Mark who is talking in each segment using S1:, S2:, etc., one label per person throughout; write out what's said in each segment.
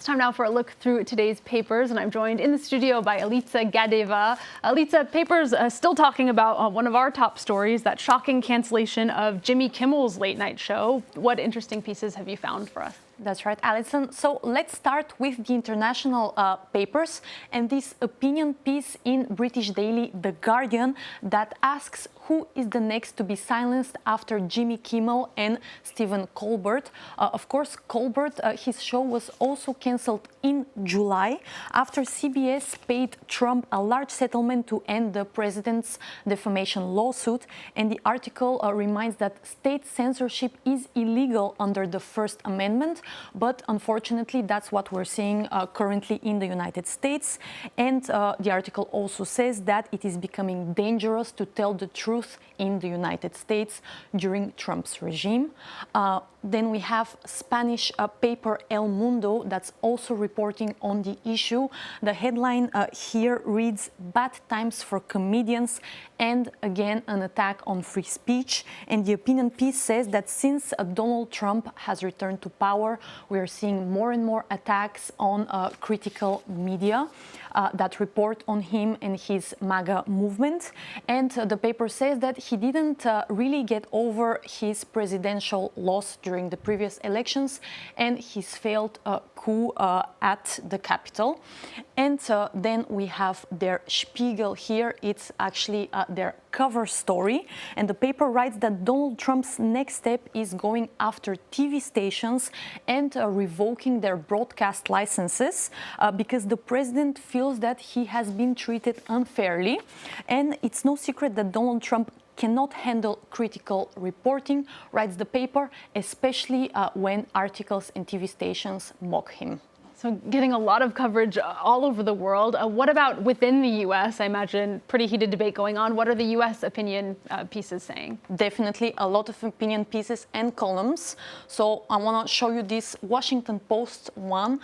S1: It's time now for a look through today's papers, and I'm joined in the studio by Alica Gadeva. Alica, papers still talking about one of our top stories, that shocking cancellation of Jimmy Kimmel's late night show. What interesting pieces have you found for us?
S2: That's right, Alison. So let's start with the international papers and this opinion piece in British daily The Guardian that asks who is the next to be silenced after Jimmy Kimmel and Stephen Colbert. Of course, Colbert, his show was also cancelled in July after CBS paid Trump a large settlement to end the president's defamation lawsuit. And the article reminds that state censorship is illegal under the First Amendment. But unfortunately, that's what we're seeing currently in the United States. And the article also says that it is becoming dangerous to tell the truth in the United States during Trump's regime. Then we have Spanish paper El Mundo that's also reporting on the issue. The headline here reads, "Bad times for comedians," and again an attack on free speech. And the opinion piece says that since Donald Trump has returned to power, we are seeing more and more attacks on critical media that report on him and his MAGA movement. And the paper says that he didn't really get over his presidential loss during the previous elections and his failed coup at the Capitol. And then we have their Spiegel here. It's actually their cover story. And the paper writes that Donald Trump's next step is going after TV stations and revoking their broadcast licenses because the president feels that he has been treated unfairly. And it's no secret that Donald Trump cannot handle critical reporting, writes the paper, especially when articles and TV stations mock him.
S1: So getting a lot of coverage all over the world. What about within the U.S.? I imagine pretty heated debate going on. What are the U.S. opinion pieces saying?
S2: Definitely a lot of opinion pieces and columns. So I want to show you this Washington Post one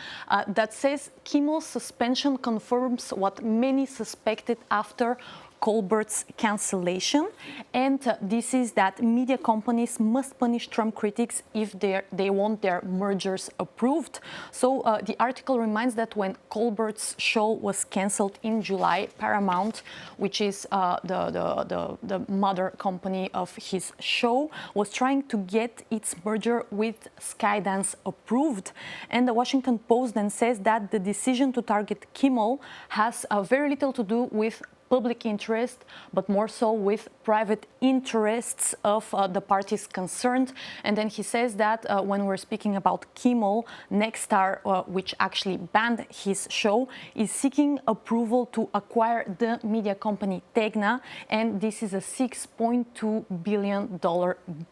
S2: that says Kimmel's suspension confirms what many suspected after Colbert's cancellation. And this is that media companies must punish Trump critics if they want their mergers approved. So the article reminds that when Colbert's show was cancelled in July, Paramount, which is the mother company of his show, was trying to get its merger with Skydance approved. And the Washington Post then says that the decision to target Kimmel has very little to do with public interest, but more so with private interests of the parties concerned. And then he says that when we're speaking about Kimmel, Nexstar, which actually banned his show, is seeking approval to acquire the media company Tegna, and this is a $6.2 billion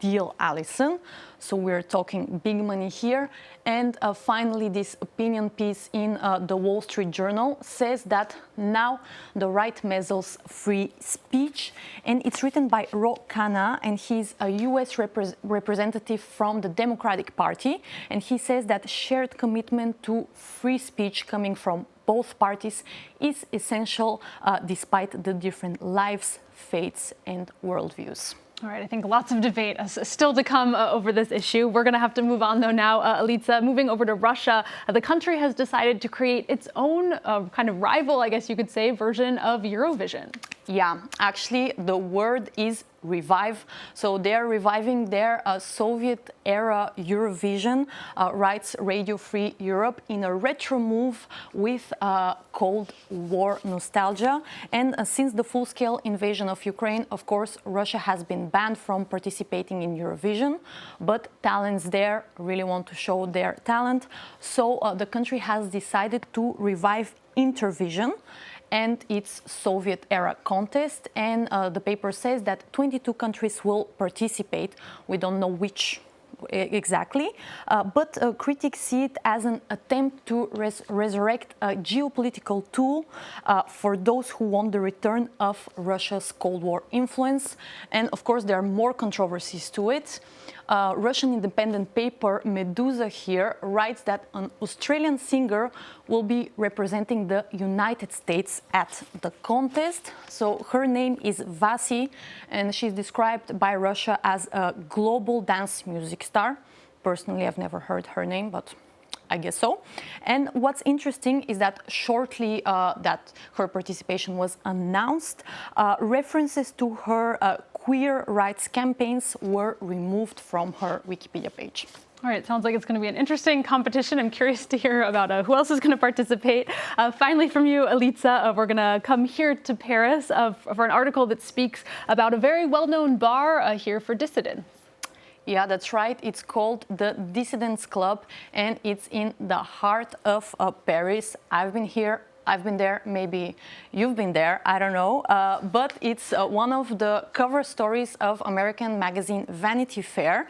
S2: deal, Alison. So we're talking big money here. And finally, this opinion piece in the Wall Street Journal says that now the right measures free speech. And it's written by Ro Khanna, and he's a US representative from the Democratic Party. And he says that shared commitment to free speech coming from both parties is essential despite the different lives, faiths, and worldviews.
S1: All right, I think lots of debate still to come over this issue. We're going to have to move on, though, now, Alica. Moving over to Russia, the country has decided to create its own kind of rival, I guess you could say, version of Eurovision.
S2: Yeah, actually, the word is revive. So they're reviving their Soviet-era Eurovision, writes Radio Free Europe, in a retro move with Cold War nostalgia. And since the full-scale invasion of Ukraine, of course, Russia has been banned from participating in Eurovision, but talents there really want to show their talent. So the country has decided to revive Intervision and its Soviet-era contest. And the paper says that 22 countries will participate. We don't know which exactly, but critics see it as an attempt to resurrect a geopolitical tool for those who want the return of Russia's Cold War influence. And of course, there are more controversies to it. Russian independent paper Meduza here writes that an Australian singer will be representing the United States at the contest. So her name is Vasi, and she's described by Russia as a global dance music star. Personally, I've never heard her name, but I guess so. And what's interesting is that shortly that her participation was announced, references to her queer rights campaigns were removed from her Wikipedia page.
S1: All right, sounds like it's going to be an interesting competition. I'm curious to hear about who else is going to participate. Finally, from you, Elitza, we're going to come here to Paris for an article that speaks about a very well-known bar here for dissidents.
S2: Yeah, that's right. It's called the Dissidents Club, and it's in the heart of Paris. I've been here. I've been there, maybe you've been there, I don't know, but it's one of the cover stories of American magazine Vanity Fair,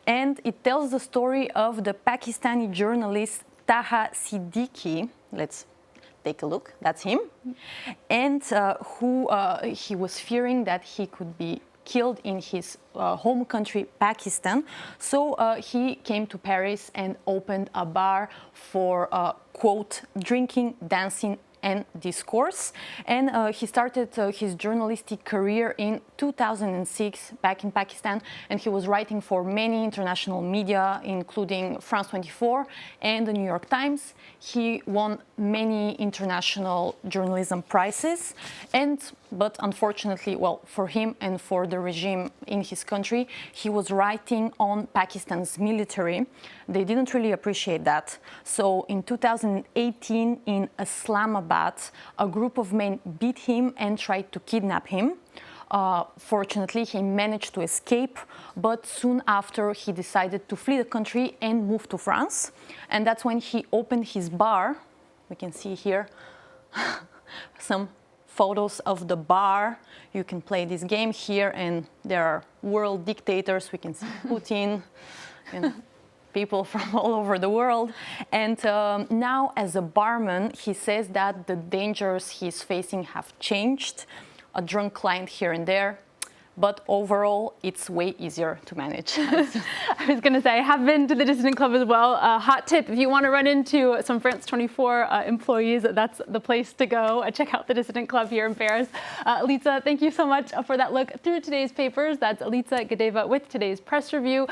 S2: and it tells the story of the Pakistani journalist Taha Siddiqui. Let's take a look, that's him, and he was fearing that he could be killed in his home country, Pakistan. So he came to Paris and opened a bar for, quote, drinking, dancing, and discourse. And he started his journalistic career in 2006 back in Pakistan, and he was writing for many international media, including France 24 and the New York Times. He won many international journalism prizes, but unfortunately, well, for him and for the regime in his country, he was writing on Pakistan's military. They didn't really appreciate that. So in 2018 in Islamabad, a group of men beat him and tried to kidnap him. Fortunately, he managed to escape, but soon after he decided to flee the country and move to France. And that's when he opened his bar. We can see here some photos of the bar. You can play this game here, and there are world dictators. We can see Putin and people from all over the world. And now, as a barman, he says that the dangers he's facing have changed. A drunk client here and there, but overall, it's way easier to manage.
S1: I was going to say, I have been to the Dissident Club as well. Hot tip, if you want to run into some France 24 employees, that's the place to go. Check out the Dissident Club here in Paris. Elitza, thank you so much for that look through today's papers. That's Elitza Gadeva with today's press review.